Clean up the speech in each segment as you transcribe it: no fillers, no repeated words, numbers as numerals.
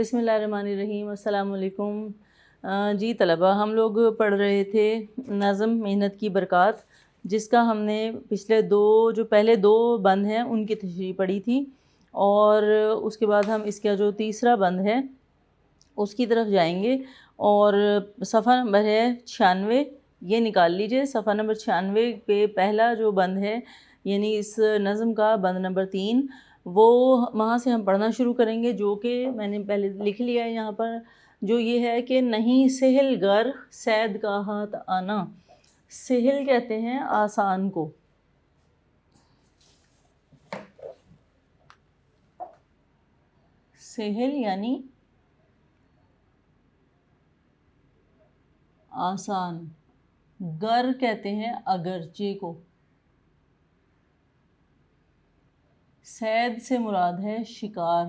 بسم اللہ الرحمن الرحیم۔ السلام علیکم۔ جی طلبہ، ہم لوگ پڑھ رہے تھے نظم محنت کی برکات، جس کا ہم نے پہلے دو بند ہیں ان کی تشریح پڑھی تھی، اور اس کے بعد ہم اس کا جو تیسرا بند ہے اس کی طرف جائیں گے، اور صفحہ نمبر ہے 96، یہ نکال لیجئے۔ صفحہ نمبر 96 پہ پہلا جو بند ہے، یعنی اس نظم کا بند نمبر 3، وہ وہاں سے ہم پڑھنا شروع کریں گے، جو کہ میں نے پہلے لکھ لیا ہے یہاں پر، جو یہ ہے کہ نہیں سہل گر صید کا ہاتھ آنا۔ سہل کہتے ہیں آسان کو، سہل یعنی آسان، گر کہتے ہیں اگرچہ کو، صید سے مراد ہے شکار۔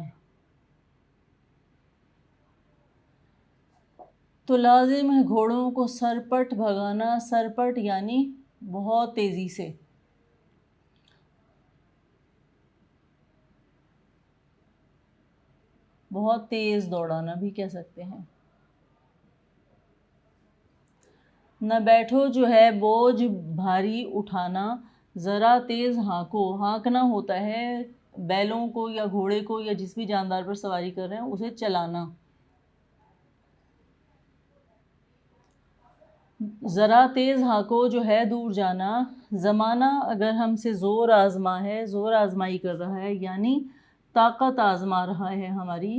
تو لازم ہے گھوڑوں کو سرپٹ بھگانا، سرپٹ یعنی بہت تیزی سے، بہت تیز دوڑانا بھی کہہ سکتے ہیں۔ نہ بیٹھو جو ہے بوجھ بھاری اٹھانا، ذرا تیز ہانکو۔ ہانکنا ہوتا ہے بیلوں کو یا گھوڑے کو یا جس بھی جاندار پر سواری کر رہے ہیں اسے چلانا۔ ذرا تیز ہانکو جو ہے دور جانا، زمانہ اگر ہم سے زور آزما ہے، زور آزمائی کر رہا ہے یعنی طاقت آزما رہا ہے ہماری،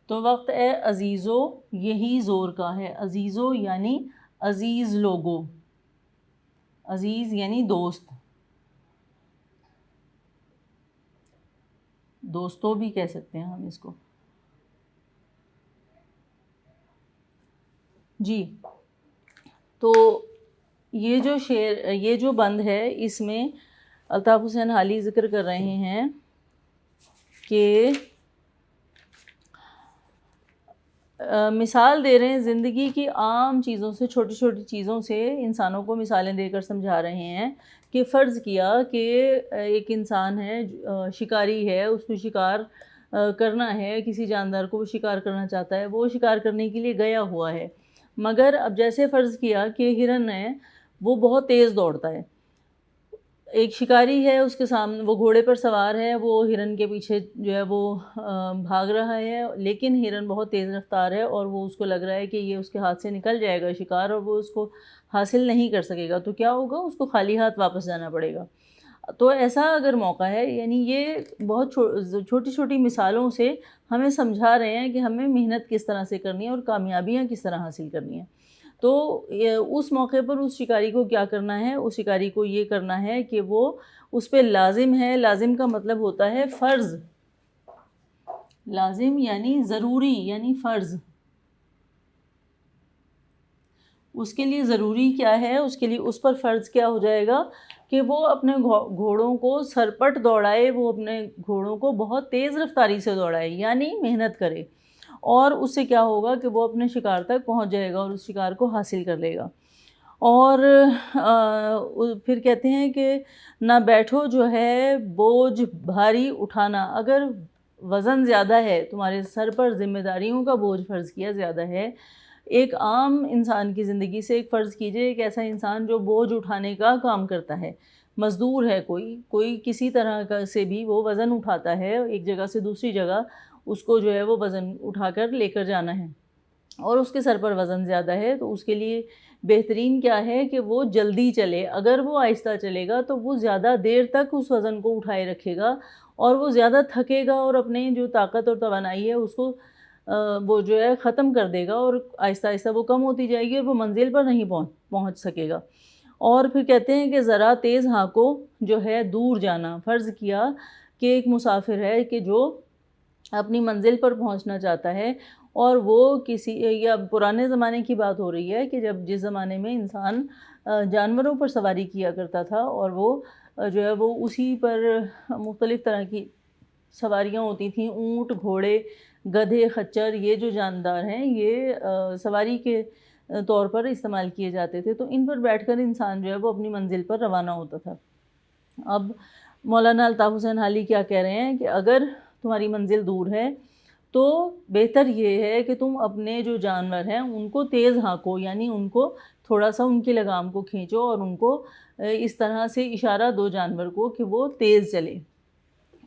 تو وقت اے عزیزو یہی زور کا ہے۔ عزیزو یعنی عزیز لوگو، عزیز یعنی دوست، دوستو بھی کہہ سکتے ہیں ہم اس کو۔ جی تو یہ جو بند ہے، اس میں الطاف حسین حالی ذکر کر رہے ہیں کہ مثال دے رہے ہیں زندگی کی عام چیزوں سے، چھوٹی چھوٹی چیزوں سے انسانوں کو مثالیں دے کر سمجھا رہے ہیں کہ فرض کیا کہ ایک انسان ہے، شکاری ہے، اس کو شکار کرنا ہے، کسی جاندار کو وہ شکار کرنا چاہتا ہے، وہ شکار کرنے کے لیے گیا ہوا ہے، مگر اب جیسے فرض کیا کہ ہرن ہے، وہ بہت تیز دوڑتا ہے، ایک شکاری ہے اس کے سامنے، وہ گھوڑے پر سوار ہے، وہ ہرن کے پیچھے جو ہے وہ بھاگ رہا ہے، لیکن ہرن بہت تیز رفتار ہے اور وہ اس کو لگ رہا ہے کہ یہ اس کے ہاتھ سے نکل جائے گا شکار اور وہ اس کو حاصل نہیں کر سکے گا، تو کیا ہوگا؟ اس کو خالی ہاتھ واپس جانا پڑے گا۔ تو ایسا اگر موقع ہے، یعنی یہ بہت چھوٹی چھوٹی مثالوں سے ہمیں سمجھا رہے ہیں کہ ہمیں محنت کس طرح سے کرنی ہے اور کامیابیاں کس طرح حاصل کرنی ہیں۔ تو اس موقع پر اس شکاری کو کیا کرنا ہے؟ اس شکاری کو یہ کرنا ہے کہ وہ اس پہ لازم ہے، لازم کا مطلب ہوتا ہے فرض، لازم یعنی ضروری یعنی فرض۔ اس کے لیے ضروری کیا ہے؟ اس کے لیے اس پر فرض کیا ہو جائے گا کہ وہ اپنے گھوڑوں کو سرپٹ دوڑائے، وہ اپنے گھوڑوں کو بہت تیز رفتاری سے دوڑائے، یعنی محنت کرے، اور اس سے کیا ہوگا کہ وہ اپنے شکار تک پہنچ جائے گا اور اس شکار کو حاصل کر لے گا۔ اور پھر کہتے ہیں کہ نہ بیٹھو جو ہے بوجھ بھاری اٹھانا، اگر وزن زیادہ ہے، تمہارے سر پر ذمہ داریوں کا بوجھ فرض کیا زیادہ ہے، ایک عام انسان کی زندگی سے ایک فرض کیجئے، ایک ایسا انسان جو بوجھ اٹھانے کا کام کرتا ہے، مزدور ہے، کوئی کسی طرح کا سے بھی وہ وزن اٹھاتا ہے ایک جگہ سے دوسری جگہ، اس کو جو ہے وہ وزن اٹھا کر لے کر جانا ہے، اور اس کے سر پر وزن زیادہ ہے، تو اس کے لیے بہترین کیا ہے کہ وہ جلدی چلے۔ اگر وہ آہستہ چلے گا تو وہ زیادہ دیر تک اس وزن کو اٹھائے رکھے گا اور وہ زیادہ تھکے گا اور اپنے جو طاقت اور توانائی ہے اس کو وہ جو ہے ختم کر دے گا، اور آہستہ آہستہ وہ کم ہوتی جائے گی اور وہ منزل پر نہیں پہنچ سکے گا۔ اور پھر کہتے ہیں کہ ذرا تیز ہانکو جو ہے دور جانا، فرض کیا کہ ایک مسافر ہے کہ جو اپنی منزل پر پہنچنا چاہتا ہے، اور وہ یا پرانے زمانے کی بات ہو رہی ہے کہ جس زمانے میں انسان جانوروں پر سواری کیا کرتا تھا، اور وہ جو ہے وہ اسی پر مختلف طرح کی سواریاں ہوتی تھیں، اونٹ، گھوڑے، گدھے، خچر، یہ جو جاندار ہیں یہ سواری کے طور پر استعمال کیے جاتے تھے، تو ان پر بیٹھ کر انسان جو ہے وہ اپنی منزل پر روانہ ہوتا تھا۔ اب مولانا الطاف حسین حالی کیا کہہ رہے ہیں کہ اگر تمہاری منزل دور ہے تو بہتر یہ ہے کہ تم اپنے جو جانور ہیں ان کو تیز ہانکو، یعنی ان کو تھوڑا سا ان کی لگام کو کھینچو اور ان کو اس طرح سے اشارہ دو جانور کو کہ وہ تیز چلے،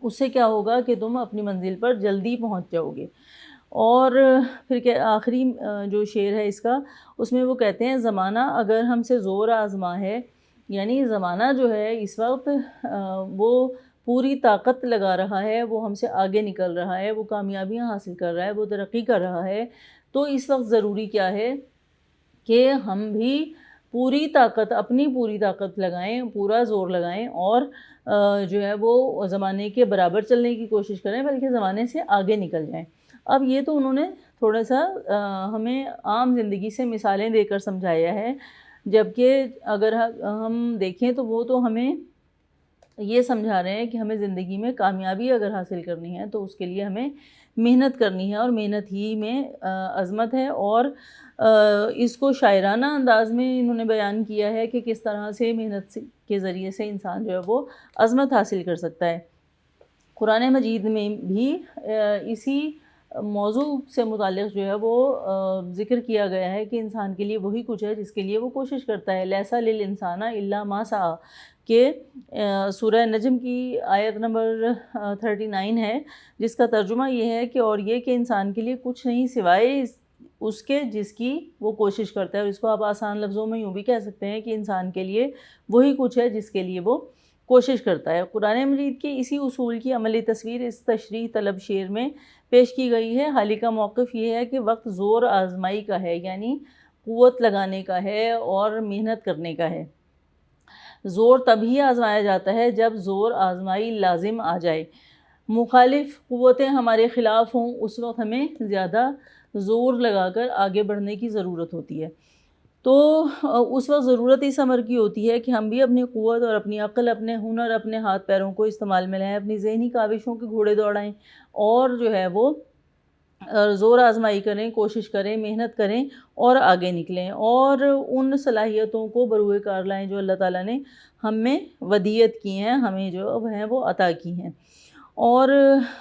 اس سے کیا ہوگا کہ تم اپنی منزل پر جلدی پہنچ جاؤ گے۔ اور پھر کہ آخری جو شعر ہے اس کا، اس میں وہ کہتے ہیں زمانہ اگر ہم سے زور آزما ہے، یعنی زمانہ جو ہے اس وقت وہ پوری طاقت لگا رہا ہے، وہ ہم سے آگے نکل رہا ہے، وہ کامیابیاں حاصل کر رہا ہے، وہ ترقی کر رہا ہے، تو اس وقت ضروری کیا ہے کہ ہم بھی پوری طاقت، اپنی پوری طاقت لگائیں، پورا زور لگائیں اور جو ہے وہ زمانے کے برابر چلنے کی کوشش کریں، بلکہ زمانے سے آگے نکل جائیں۔ اب یہ تو انہوں نے تھوڑا سا ہمیں عام زندگی سے مثالیں دے کر سمجھایا ہے، جبکہ اگر ہم دیکھیں تو وہ تو ہمیں یہ سمجھا رہے ہیں کہ ہمیں زندگی میں کامیابی اگر حاصل کرنی ہے تو اس کے لیے ہمیں محنت کرنی ہے، اور محنت ہی میں عظمت ہے۔ اور اس کو شاعرانہ انداز میں انہوں نے بیان کیا ہے کہ کس طرح سے محنت کے ذریعے سے انسان جو ہے وہ عظمت حاصل کر سکتا ہے۔ قرآن مجید میں بھی اسی موضوع سے متعلق جو ہے وہ ذکر کیا گیا ہے کہ انسان کے لیے وہی کچھ ہے جس کے لیے وہ کوشش کرتا ہے۔ لیسا للانسان الا ما سعی، کہ سورہ نجم کی آیت نمبر 39 ہے، جس کا ترجمہ یہ ہے کہ اور یہ کہ انسان کے لیے کچھ نہیں سوائے اس کے جس کی وہ کوشش کرتا ہے۔ اور اس کو آپ آسان لفظوں میں یوں بھی کہہ سکتے ہیں کہ انسان کے لیے وہی کچھ ہے جس کے لیے وہ کوشش کرتا ہے۔ قرآن مجید کے اسی اصول کی عملی تصویر اس تشریح طلب شعر میں پیش کی گئی ہے۔ حالی کا موقف یہ ہے کہ وقت زور آزمائی کا ہے، یعنی قوت لگانے کا ہے اور محنت کرنے کا ہے۔ زور تبھی آزمایا جاتا ہے جب زور آزمائی لازم آ جائے، مخالف قوتیں ہمارے خلاف ہوں، اس وقت ہمیں زیادہ زور لگا کر آگے بڑھنے کی ضرورت ہوتی ہے۔ تو اس وقت ضرورت اس امر کی ہوتی ہے کہ ہم بھی اپنی قوت اور اپنی عقل، اپنے ہنر، اپنے ہاتھ پیروں کو استعمال میں لائیں، اپنی ذہنی کاوشوں کے گھوڑے دوڑائیں اور جو ہے وہ زور آزمائی کریں، کوشش کریں، محنت کریں اور آگے نکلیں، اور ان صلاحیتوں کو بروئے کار لائیں جو اللہ تعالیٰ نے ہم میں ودیت کی ہیں، ہمیں جو ہیں وہ عطا کی ہیں۔ اور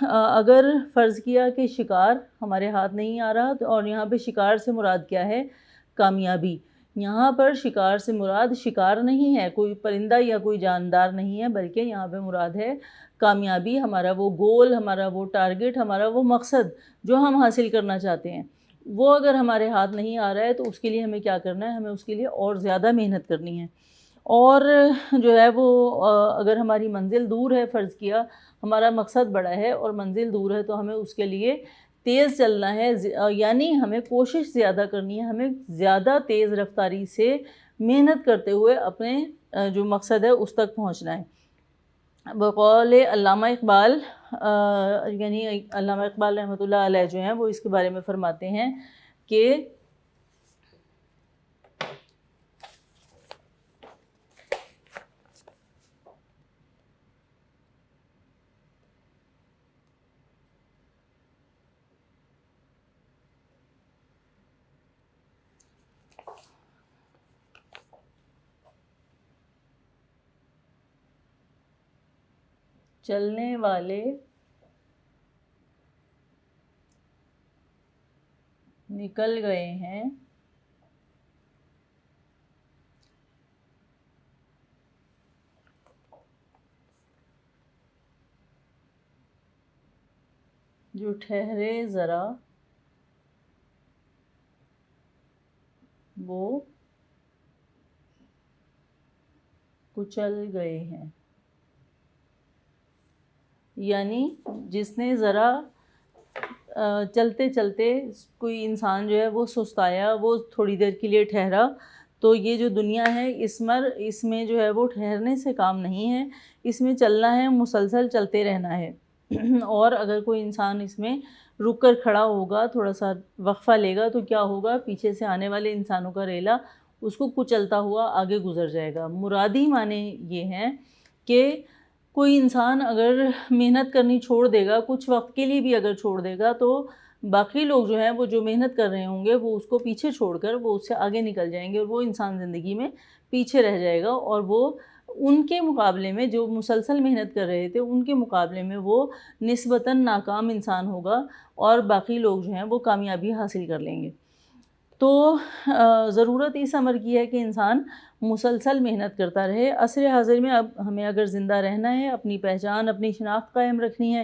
اگر فرض کیا کہ شکار ہمارے ہاتھ نہیں آ رہا، اور یہاں پہ شکار سے مراد کیا ہے؟ کامیابی۔ یہاں پر شکار سے مراد شکار نہیں ہے، کوئی پرندہ یا کوئی جاندار نہیں ہے، بلکہ یہاں پہ مراد ہے کامیابی، ہمارا وہ گول، ہمارا وہ ٹارگٹ، ہمارا وہ مقصد جو ہم حاصل کرنا چاہتے ہیں، وہ اگر ہمارے ہاتھ نہیں آ رہا ہے تو اس کے لیے ہمیں کیا کرنا ہے؟ ہمیں اس کے لیے اور زیادہ محنت کرنی ہے۔ اور جو ہے وہ اگر ہماری منزل دور ہے، فرض کیا ہمارا مقصد بڑا ہے اور منزل دور ہے، تو ہمیں اس کے لیے تیز چلنا ہے، یعنی ہمیں کوشش زیادہ کرنی ہے، ہمیں زیادہ تیز رفتاری سے محنت کرتے ہوئے اپنے جو مقصد ہے اس تک پہنچنا ہے۔ بقول علامہ اقبال، یعنی علامہ اقبال رحمۃ اللہ علیہ جو ہیں وہ اس کے بارے میں فرماتے ہیں کہ چلنے والے نکل گئے ہیں، جو ٹھہرے ذرا وہ کچل گئے ہیں، یعنی جس نے ذرا چلتے چلتے کوئی انسان جو ہے وہ سستایا، وہ تھوڑی دیر کے لیے ٹھہرا، تو یہ جو دنیا ہے اس میں جو ہے وہ ٹھہرنے سے کام نہیں ہے، اس میں چلنا ہے، مسلسل چلتے رہنا ہے۔ اور اگر کوئی انسان اس میں رک کر کھڑا ہوگا، تھوڑا سا وقفہ لے گا، تو کیا ہوگا؟ پیچھے سے آنے والے انسانوں کا ریلا اس کو کچلتا ہوا آگے گزر جائے گا۔ مرادی معنی یہ ہیں کہ کوئی انسان اگر محنت کرنی چھوڑ دے گا، کچھ وقت کے لیے بھی اگر چھوڑ دے گا، تو باقی لوگ جو ہیں وہ جو محنت کر رہے ہوں گے وہ اس کو پیچھے چھوڑ کر وہ اس سے آگے نکل جائیں گے، اور وہ انسان زندگی میں پیچھے رہ جائے گا، اور وہ ان کے مقابلے میں جو مسلسل محنت کر رہے تھے ان کے مقابلے میں وہ نسبتاً ناکام انسان ہوگا اور باقی لوگ جو ہیں وہ کامیابی حاصل کر لیں گے۔ تو ضرورت اس امر کی ہے کہ انسان مسلسل محنت کرتا رہے۔ عصر حاضر میں اب ہمیں اگر زندہ رہنا ہے، اپنی پہچان، اپنی شناخت قائم رکھنی ہے،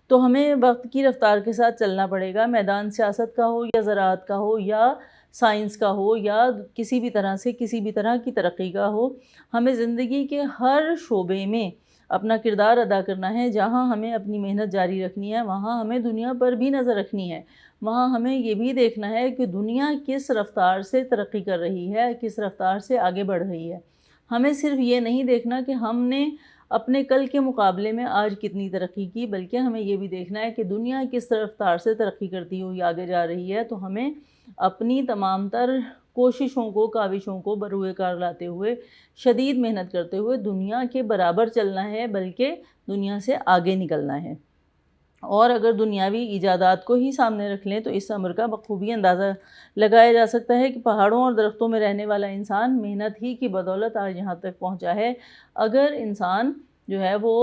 تو ہمیں وقت کی رفتار کے ساتھ چلنا پڑے گا۔ میدان سیاست کا ہو یا زراعت کا ہو یا سائنس کا ہو یا کسی بھی طرح سے کسی بھی طرح کی ترقی کا ہو، ہمیں زندگی کے ہر شعبے میں اپنا کردار ادا کرنا ہے۔ جہاں ہمیں اپنی محنت جاری رکھنی ہے وہاں ہمیں دنیا پر بھی نظر رکھنی ہے، وہاں ہمیں یہ بھی دیکھنا ہے کہ دنیا کس رفتار سے ترقی کر رہی ہے، کس رفتار سے آگے بڑھ رہی ہے۔ ہمیں صرف یہ نہیں دیکھنا کہ ہم نے اپنے کل کے مقابلے میں آج کتنی ترقی کی، بلکہ ہمیں یہ بھی دیکھنا ہے کہ دنیا کس رفتار سے ترقی کرتی ہوئی آگے جا رہی ہے۔ تو ہمیں اپنی تمام تر کوششوں کو، کاوشوں کو بروئے کار لاتے ہوئے، شدید محنت کرتے ہوئے دنیا کے برابر چلنا ہے، بلکہ دنیا سے آگے نکلنا ہے۔ اور اگر دنیاوی ایجادات کو ہی سامنے رکھ لیں تو اس امر کا بخوبی اندازہ لگایا جا سکتا ہے کہ پہاڑوں اور درختوں میں رہنے والا انسان محنت ہی کی بدولت آج یہاں تک پہنچا ہے۔ اگر انسان جو ہے وہ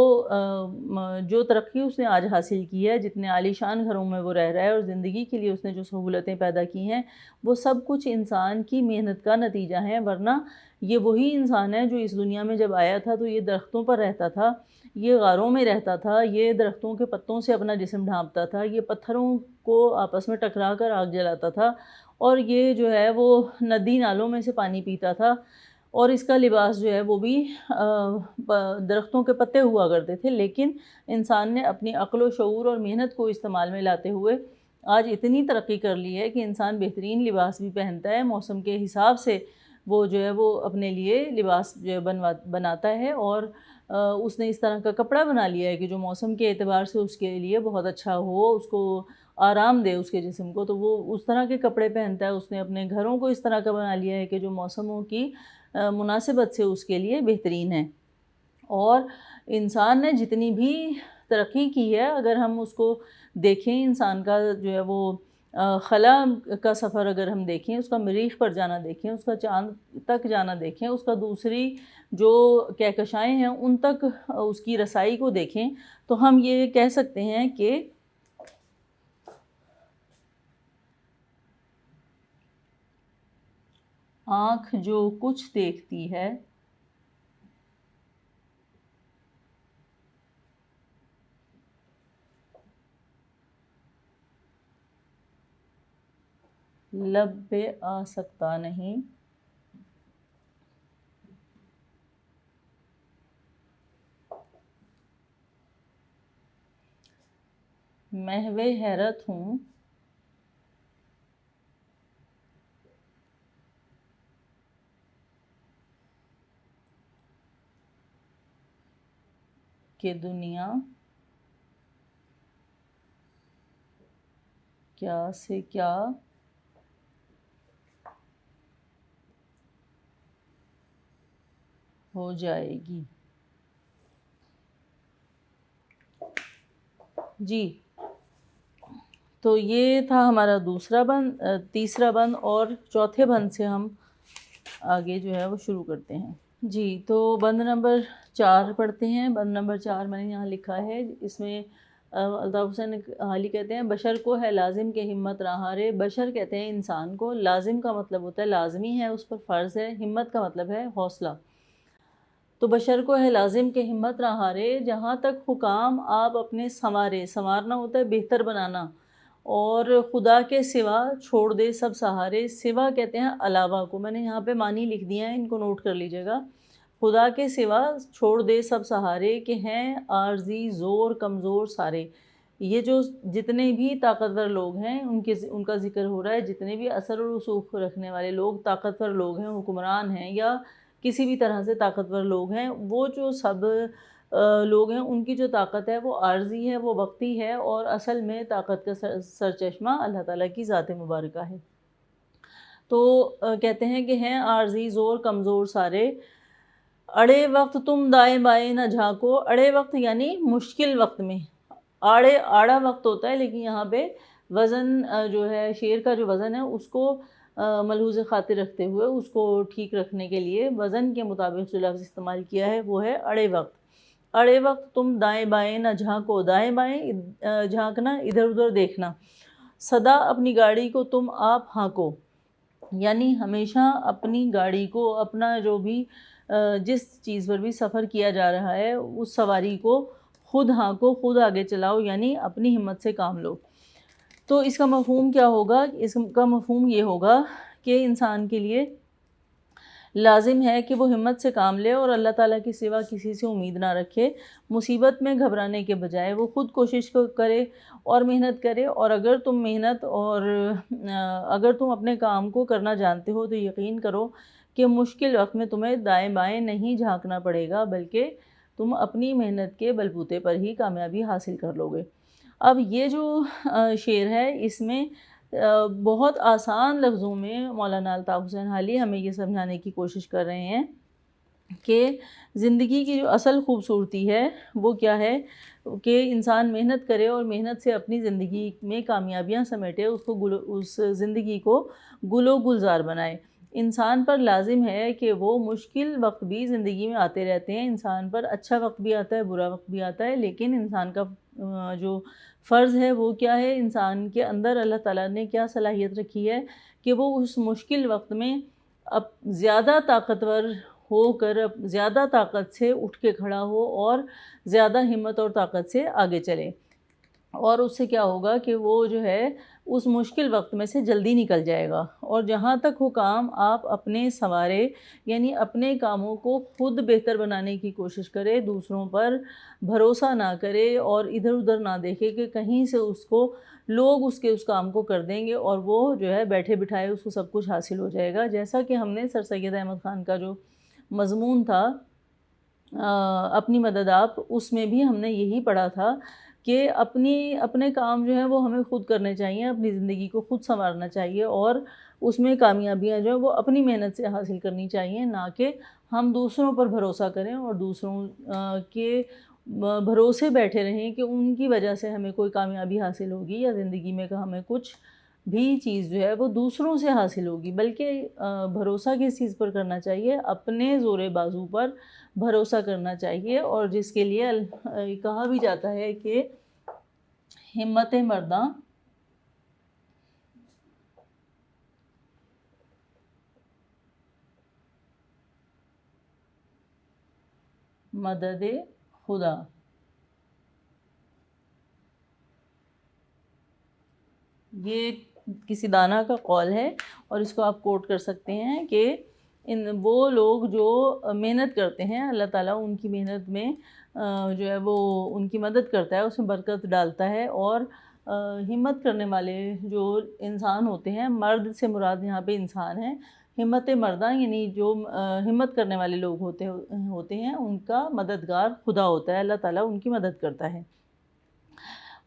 جو ترقی اس نے آج حاصل کی ہے، جتنے عالیشان گھروں میں وہ رہ رہا ہے اور زندگی کے لیے اس نے جو سہولتیں پیدا کی ہیں، وہ سب کچھ انسان کی محنت کا نتیجہ ہیں۔ ورنہ یہ وہی انسان ہے جو اس دنیا میں جب آیا تھا تو یہ درختوں پر رہتا تھا، یہ غاروں میں رہتا تھا، یہ درختوں کے پتوں سے اپنا جسم ڈھانپتا تھا، یہ پتھروں کو آپس میں ٹکرا کر آگ جلاتا تھا، اور یہ جو ہے وہ ندی نالوں میں سے پانی پیتا تھا، اور اس کا لباس جو ہے وہ بھی درختوں کے پتے ہوا کرتے تھے۔ لیکن انسان نے اپنی عقل و شعور اور محنت کو استعمال میں لاتے ہوئے آج اتنی ترقی کر لی ہے کہ انسان بہترین لباس بھی پہنتا ہے، موسم کے حساب سے وہ جو ہے وہ اپنے لیے لباس جو ہے بناتا ہے، اور اس نے اس طرح کا کپڑا بنا لیا ہے کہ جو موسم کے اعتبار سے اس کے لیے بہت اچھا ہو، اس کو آرام دے اس کے جسم کو، تو وہ اس طرح کے کپڑے پہنتا ہے۔ اس نے اپنے گھروں کو اس طرح کا بنا لیا ہے کہ جو موسموں کی مناسبت سے اس کے لیے بہترین ہے۔ اور انسان نے جتنی بھی ترقی کی ہے، اگر ہم اس کو دیکھیں، انسان کا جو ہے وہ خلا کا سفر اگر ہم دیکھیں، اس کا مریخ پر جانا دیکھیں، اس کا چاند تک جانا دیکھیں، اس کا دوسری جو کہکشائیں ہیں ان تک اس کی رسائی کو دیکھیں، تو ہم یہ کہہ سکتے ہیں کہ آنکھ جو کچھ دیکھتی ہے لب پہ آ سکتا نہیں، محو حیرت ہوں کہ دنیا کیا سے کیا ہو جائے گی۔ جی، تو یہ تھا ہمارا دوسرا بند، تیسرا بند، اور چوتھے بند سے ہم آگے جو ہے وہ شروع کرتے ہیں۔ جی، تو بند نمبر 4 پڑھتے ہیں۔ بند نمبر 4 میں نے یہاں لکھا ہے، اس میں الطاف حسین حالی کہتے ہیں بشر کو ہے لازم کہ ہمت رہا رے۔ بشر کہتے ہیں انسان کو، لازم کا مطلب ہوتا ہے لازمی ہے، اس پر فرض ہے، ہمت کا مطلب ہے حوصلہ۔ تو بشر کو ہے لازم کہ ہمت رہا رے، جہاں تک حکام آپ اپنے سنوارے، سنوارنا ہوتا ہے بہتر بنانا، اور خدا کے سوا چھوڑ دے سب سہارے۔ سوا کہتے ہیں علاوہ کو، میں نے یہاں پہ معنی لکھ دیا ہے، ان کو نوٹ کر لیجیے گا۔ خدا کے سوا چھوڑ دے سب سہارے، کہ ہیں عارضی زور کمزور سارے۔ یہ جو جتنے بھی طاقتور لوگ ہیں ان کا ذکر ہو رہا ہے، جتنے بھی اثر و رسوخ رکھنے والے لوگ، طاقتور لوگ ہیں، حکمران ہیں یا کسی بھی طرح سے طاقتور لوگ ہیں، وہ جو سب لوگ ہیں ان کی جو طاقت ہے وہ عارضی ہے، وہ وقتی ہے، اور اصل میں طاقت کا سرچشمہ اللہ تعالیٰ کی ذات مبارکہ ہے۔ تو کہتے ہیں کہ ہیں عارضی زور کمزور سارے، اڑے وقت تم دائیں بائیں نہ جھانکو۔ اڑے وقت یعنی مشکل وقت میں، آڑا وقت ہوتا ہے، لیکن یہاں پہ وزن جو ہے شعر کا جو وزن ہے اس کو ملحوظ خاطر رکھتے ہوئے اس کو ٹھیک رکھنے کے لیے وزن کے مطابق جو لفظ استعمال کیا ہے وہ ہے اڑے وقت۔ اڑے وقت تم دائیں بائیں نہ جھانکو، دائیں بائیں جھانکنا ادھر ادھر دیکھنا۔ سدا اپنی گاڑی کو تم آپ ہانکو، یعنی ہمیشہ اپنی گاڑی کو، اپنا جو بھی جس چیز پر بھی سفر کیا جا رہا ہے اس سواری کو خود ہانکو، خود آگے چلاؤ، یعنی اپنی ہمت سے کام لو۔ تو اس کا مفہوم کیا ہوگا؟ اس کا مفہوم یہ ہوگا کہ انسان کے لیے لازم ہے کہ وہ ہمت سے کام لے اور اللہ تعالیٰ کے سوا کسی سے امید نہ رکھے۔ مصیبت میں گھبرانے کے بجائے وہ خود کوشش کرے اور محنت کرے، اور اگر تم اپنے کام کو کرنا جانتے ہو تو یقین کرو کہ مشکل وقت میں تمہیں دائیں بائیں نہیں جھانکنا پڑے گا، بلکہ تم اپنی محنت کے بلبوتے پر ہی کامیابی حاصل کر لو گے۔ اب یہ جو شعر ہے اس میں بہت آسان لفظوں میں مولانا الطاف حسین حالی ہمیں یہ سمجھانے کی کوشش کر رہے ہیں کہ زندگی کی جو اصل خوبصورتی ہے وہ کیا ہے کہ انسان محنت کرے اور محنت سے اپنی زندگی میں کامیابیاں سمیٹے، اس زندگی کو گل و گلزار بنائے۔ انسان پر لازم ہے کہ وہ مشکل وقت بھی زندگی میں آتے رہتے ہیں، انسان پر اچھا وقت بھی آتا ہے، برا وقت بھی آتا ہے، لیکن انسان کا جو فرض ہے وہ کیا ہے؟ انسان کے اندر اللہ تعالیٰ نے کیا صلاحیت رکھی ہے کہ وہ اس مشکل وقت میں اب زیادہ طاقتور ہو کر زیادہ طاقت سے اٹھ کے کھڑا ہو اور زیادہ ہمت اور طاقت سے آگے چلے، اور اس سے کیا ہوگا کہ وہ جو ہے اس مشکل وقت میں سے جلدی نکل جائے گا۔ اور جہاں تک ہو کام آپ اپنے سنوارے، یعنی اپنے کاموں کو خود بہتر بنانے کی کوشش کرے، دوسروں پر بھروسہ نہ کرے اور ادھر ادھر نہ دیکھے کہ کہیں سے لوگ اس کام کو کر دیں گے اور وہ جو ہے بیٹھے بٹھائے اس کو سب کچھ حاصل ہو جائے گا۔ جیسا کہ ہم نے سر سید احمد خان کا جو مضمون تھا اپنی مدد آپ، اس میں بھی ہم نے یہی پڑھا تھا کہ اپنے کام جو ہیں وہ ہمیں خود کرنے چاہیے، اپنی زندگی کو خود سنوارنا چاہیے اور اس میں کامیابیاں جو ہیں وہ اپنی محنت سے حاصل کرنی چاہیے، نہ کہ ہم دوسروں پر بھروسہ کریں اور دوسروں کے بھروسے بیٹھے رہیں کہ ان کی وجہ سے ہمیں کوئی کامیابی حاصل ہوگی یا زندگی میں ہمیں کچھ بھی چیز جو ہے وہ دوسروں سے حاصل ہوگی، بلکہ بھروسہ کس چیز پر کرنا چاہیے؟ اپنے زور بازو پر بھروسہ کرنا چاہیے، اور جس کے لیے کہا بھی جاتا ہے کہ ہمت مرداں مدد خدا۔ یہ کسی دانا کا قول ہے اور اس کو آپ کوٹ کر سکتے ہیں کہ وہ لوگ جو محنت کرتے ہیں اللہ تعالیٰ ان کی محنت میں جو ہے وہ ان کی مدد کرتا ہے، اس میں برکت ڈالتا ہے، اور ہمت کرنے والے جو انسان ہوتے ہیں، مرد سے مراد یہاں پہ انسان ہے، ہمت مرداں یعنی جو ہمت کرنے والے لوگ ہوتے ہیں ان کا مددگار خدا ہوتا ہے، اللہ تعالیٰ ان کی مدد کرتا ہے۔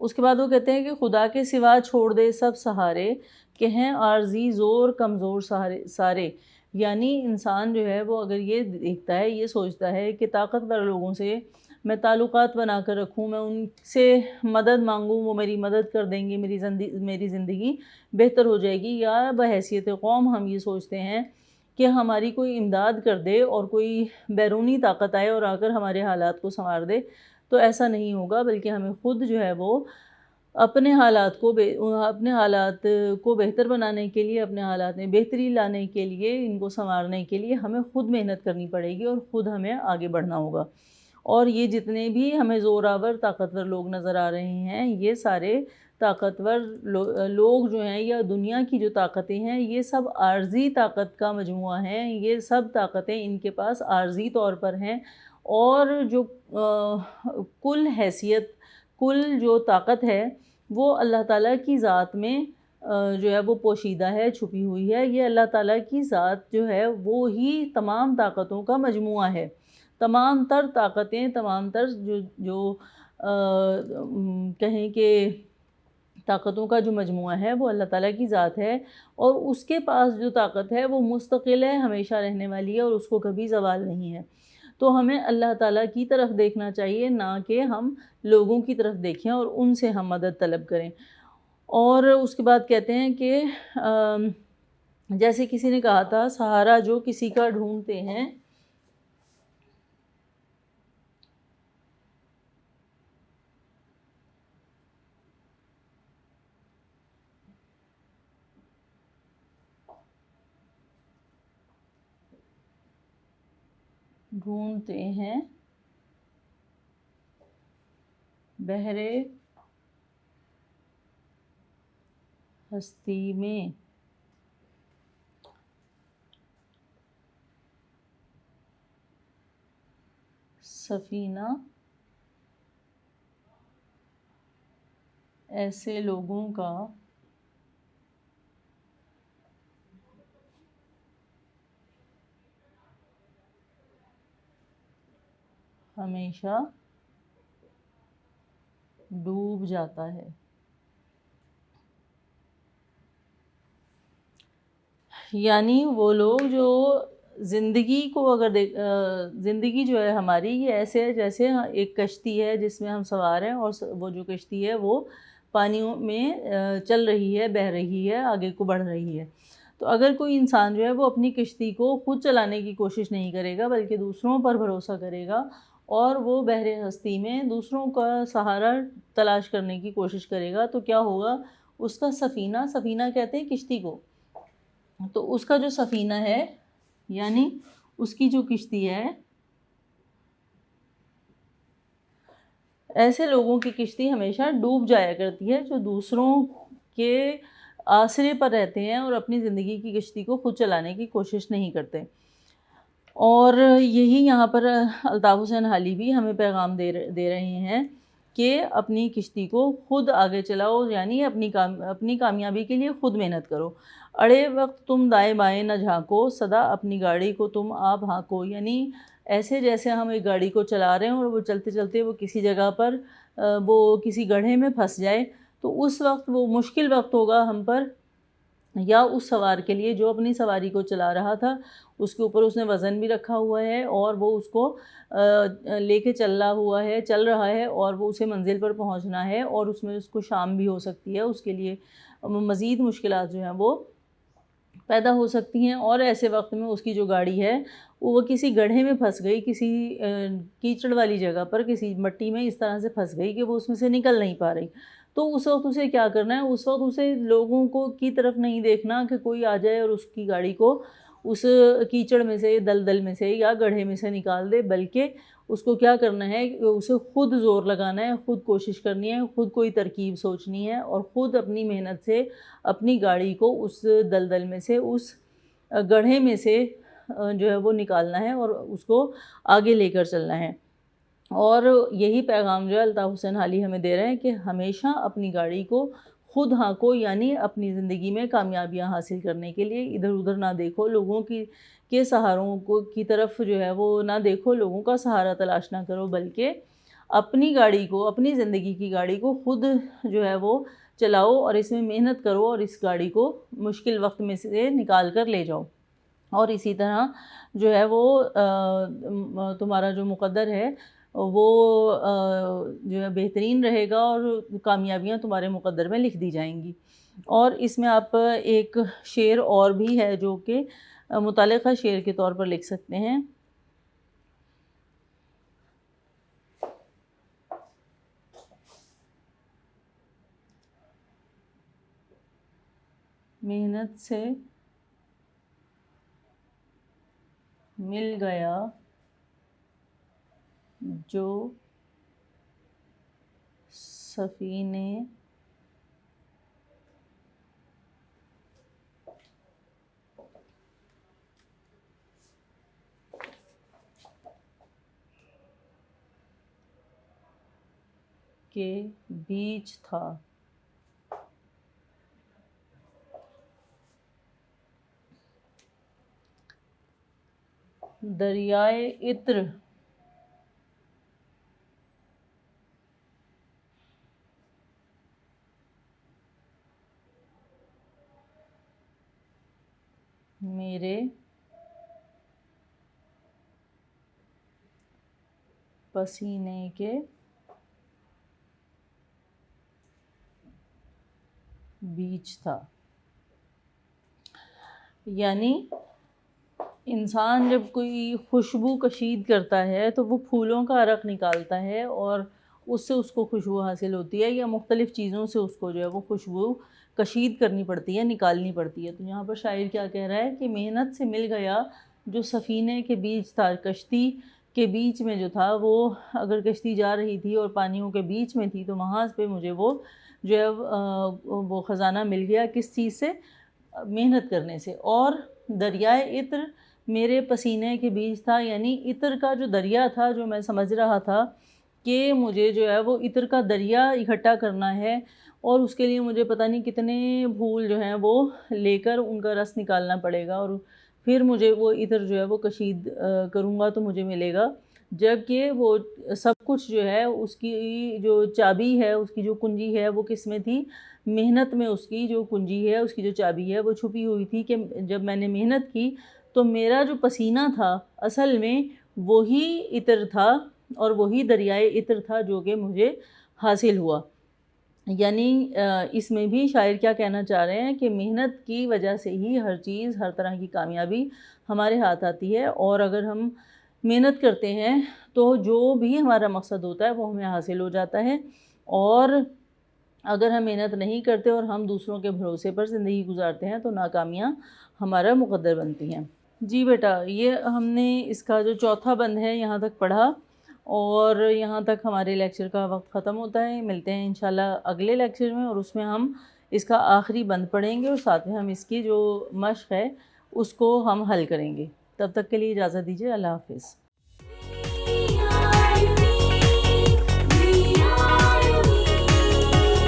اس کے بعد وہ کہتے ہیں کہ خدا کے سوا چھوڑ دے سب سہارے، کہ ہیں عارضی زور کمزور سارے، یعنی انسان جو ہے وہ اگر یہ دیکھتا ہے، یہ سوچتا ہے کہ طاقتور لوگوں سے میں تعلقات بنا کر رکھوں، میں ان سے مدد مانگوں، وہ میری مدد کر دیں گے، میری زندگی بہتر ہو جائے گی، یا بحیثیت قوم ہم یہ سوچتے ہیں کہ ہماری کوئی امداد کر دے اور کوئی بیرونی طاقت آئے اور آ کر ہمارے حالات کو سنوار دے، تو ایسا نہیں ہوگا، بلکہ ہمیں خود جو ہے وہ اپنے حالات کو بہتر بنانے کے لیے، اپنے حالات میں بہتری لانے کے لیے، ان کو سنوارنے کے لیے ہمیں خود محنت کرنی پڑے گی اور خود ہمیں آگے بڑھنا ہوگا۔ اور یہ جتنے بھی ہمیں زوراور طاقتور لوگ نظر آ رہے ہیں، یہ سارے طاقتور لوگ جو ہیں یا دنیا کی جو طاقتیں ہیں، یہ سب عارضی طاقت کا مجموعہ ہیں، یہ سب طاقتیں ان کے پاس عارضی طور پر ہیں، اور جو کل حیثیت، کل جو طاقت ہے وہ اللہ تعالیٰ کی ذات میں جو ہے وہ پوشیدہ ہے، چھپی ہوئی ہے۔ یہ اللہ تعالیٰ کی ذات جو ہے وہ ہی تمام طاقتوں کا مجموعہ ہے، تمام تر طاقتیں، تمام تر جو کہیں کہ طاقتوں کا جو مجموعہ ہے وہ اللہ تعالیٰ کی ذات ہے، اور اس کے پاس جو طاقت ہے وہ مستقل ہے، ہمیشہ رہنے والی ہے اور اس کو کبھی زوال نہیں ہے۔ تو ہمیں اللہ تعالیٰ کی طرف دیکھنا چاہیے، نہ کہ ہم لوگوں کی طرف دیکھیں اور ان سے ہم مدد طلب کریں۔ اور اس کے بعد کہتے ہیں کہ جیسے کسی نے کہا تھا، سہارا جو کسی کا ڈھونڈتے ہیں، بحر ہستی میں سفینہ ایسے لوگوں کا ہمیشہ ڈوب جاتا ہے۔ یعنی وہ لوگ جو زندگی کو اگر زندگی جو ہے ہماری، یہ ایسے ہے جیسے ایک کشتی ہے جس میں ہم سوار ہیں، اور وہ جو کشتی ہے وہ پانیوں میں چل رہی ہے، بہہ رہی ہے، آگے کو بڑھ رہی ہے۔ تو اگر کوئی انسان جو ہے وہ اپنی کشتی کو خود چلانے کی کوشش نہیں کرے گا، بلکہ دوسروں پر بھروسہ کرے گا، اور وہ بحر ہستی میں دوسروں کا سہارا تلاش کرنے کی کوشش کرے گا، تو کیا ہوگا؟ اس کا سفینہ کہتے ہیں کشتی کو، تو اس کا جو سفینہ ہے، یعنی اس کی جو کشتی ہے، ایسے لوگوں کی کشتی ہمیشہ ڈوب جایا کرتی ہے جو دوسروں کے آسرے پر رہتے ہیں اور اپنی زندگی کی کشتی کو خود چلانے کی کوشش نہیں کرتے۔ اور یہی یہاں پر الطاف حسین حالی بھی ہمیں پیغام دے رہے ہیں کہ اپنی کشتی کو خود آگے چلاؤ، یعنی اپنی کامیابی کے لیے خود محنت کرو۔ اڑے وقت تم دائیں بائیں نہ جھانکو، سدا اپنی گاڑی کو تم آپ ہانکو۔ یعنی ایسے جیسے ہم ایک گاڑی کو چلا رہے ہیں اور وہ چلتے چلتے وہ کسی جگہ پر وہ کسی گڑھے میں پھنس جائے، تو اس وقت وہ مشکل وقت ہوگا ہم پر، یا اس سوار کے لیے جو اپنی سواری کو چلا رہا تھا، اس کے اوپر اس نے وزن بھی رکھا ہوا ہے، اور وہ اس کو لے کے چل رہا ہے، اور وہ اسے منزل پر پہنچنا ہے، اور اس میں اس کو شام بھی ہو سکتی ہے، اس کے لیے مزید مشکلات جو ہیں وہ پیدا ہو سکتی ہیں۔ اور ایسے وقت میں اس کی جو گاڑی ہے وہ کسی گڑھے میں پھنس گئی، کسی کیچڑ والی جگہ پر، کسی مٹی میں اس طرح سے پھنس گئی کہ وہ اس میں سے نکل نہیں پا رہی۔ تو اس وقت اسے کیا کرنا ہے؟ اس وقت اسے لوگوں کو کی طرف نہیں دیکھنا کہ کوئی آ جائے اور اس کی گاڑی کو اس کیچڑ میں سے، دلدل میں سے یا گڑھے میں سے نکال دے، بلکہ اس کو کیا کرنا ہے کہ اسے خود زور لگانا ہے، خود کوشش کرنی ہے، خود کوئی ترکیب سوچنی ہے، اور خود اپنی محنت سے اپنی گاڑی کو اس دلدل میں سے، اس گڑھے میں سے جو ہے وہ نکالنا ہے، اور اس کو آگے لے کر چلنا ہے۔ اور یہی پیغام جو ہے الطاف حسین حالی ہمیں دے رہے ہیں کہ ہمیشہ اپنی گاڑی کو خود ہانکو، یعنی اپنی زندگی میں کامیابیاں حاصل کرنے کے لیے ادھر ادھر نہ دیکھو، لوگوں کے سہاروں کی طرف جو ہے وہ نہ دیکھو، لوگوں کا سہارا تلاش نہ کرو، بلکہ اپنی گاڑی کو، اپنی زندگی کی گاڑی کو خود جو ہے وہ چلاؤ، اور اس میں محنت کرو، اور اس گاڑی کو مشکل وقت میں سے نکال کر لے جاؤ۔ اور اسی طرح جو ہے وہ تمہارا جو مقدر ہے وہ جو ہے بہترین رہے گا، اور کامیابیاں تمہارے مقدر میں لکھ دی جائیں گی۔ اور اس میں آپ ایک شعر اور بھی ہے جو کہ متعلقہ شعر کے طور پر لکھ سکتے ہیں۔ محنت سے مل گیا جو سفینے کے بیچ تھا، دریائے عطر میرے پسینے کے بیچ تھا۔ یعنی انسان جب کوئی خوشبو کشید کرتا ہے تو وہ پھولوں کا عرق نکالتا ہے اور اس سے اس کو خوشبو حاصل ہوتی ہے، یا مختلف چیزوں سے اس کو جو ہے وہ خوشبو کشید کرنی پڑتی ہے، نکالنی پڑتی ہے۔ تو یہاں پر شاعر کیا کہہ رہا ہے کہ محنت سے مل گیا جو سفینے کے بیچ تھا، کشتی کے بیچ میں جو تھا وہ، اگر کشتی جا رہی تھی اور پانیوں کے بیچ میں تھی تو وہاں پہ مجھے وہ جو ہے وہ خزانہ مل گیا، کس چیز سے؟ محنت کرنے سے۔ اور دریائے عطر میرے پسینے کے بیچ تھا، یعنی عطر کا جو دریا تھا، جو میں سمجھ رہا تھا کہ مجھے جو ہے وہ عطر کا دریا اکٹھا کرنا ہے اور اس کے لیے مجھے پتہ نہیں کتنے پھول جو ہیں وہ لے کر ان کا رس نکالنا پڑے گا، اور پھر مجھے وہ عطر جو ہے وہ کشید کروں گا تو مجھے ملے گا، جبکہ وہ سب کچھ جو ہے اس کی جو چابی ہے، اس کی جو کنجی ہے وہ کس میں تھی؟ محنت میں اس کی جو کنجی ہے، اس کی جو چابی ہے وہ چھپی ہوئی تھی، کہ جب میں نے محنت کی تو میرا جو پسینہ تھا اصل میں وہی عطر تھا، اور وہی دریائے عطر تھا جو کہ مجھے حاصل ہوا۔ یعنی اس میں بھی شاعر کیا کہنا چاہ رہے ہیں کہ محنت کی وجہ سے ہی ہر چیز، ہر طرح کی کامیابی ہمارے ہاتھ آتی ہے، اور اگر ہم محنت کرتے ہیں تو جو بھی ہمارا مقصد ہوتا ہے وہ ہمیں حاصل ہو جاتا ہے، اور اگر ہم محنت نہیں کرتے اور ہم دوسروں کے بھروسے پر زندگی گزارتے ہیں تو ناکامیاں ہمارا مقدر بنتی ہیں۔ جی بیٹا، یہ ہم نے اس کا جو چوتھا بند ہے یہاں تک پڑھا، اور یہاں تک ہمارے لیکچر کا وقت ختم ہوتا ہے۔ ملتے ہیں انشاءاللہ اگلے لیکچر میں، اور اس میں ہم اس کا آخری بند پڑھیں گے، اور ساتھ میں ہم اس کی جو مشق ہے اس کو ہم حل کریں گے۔ تب تک کے لیے اجازت دیجیے، اللہ حافظ۔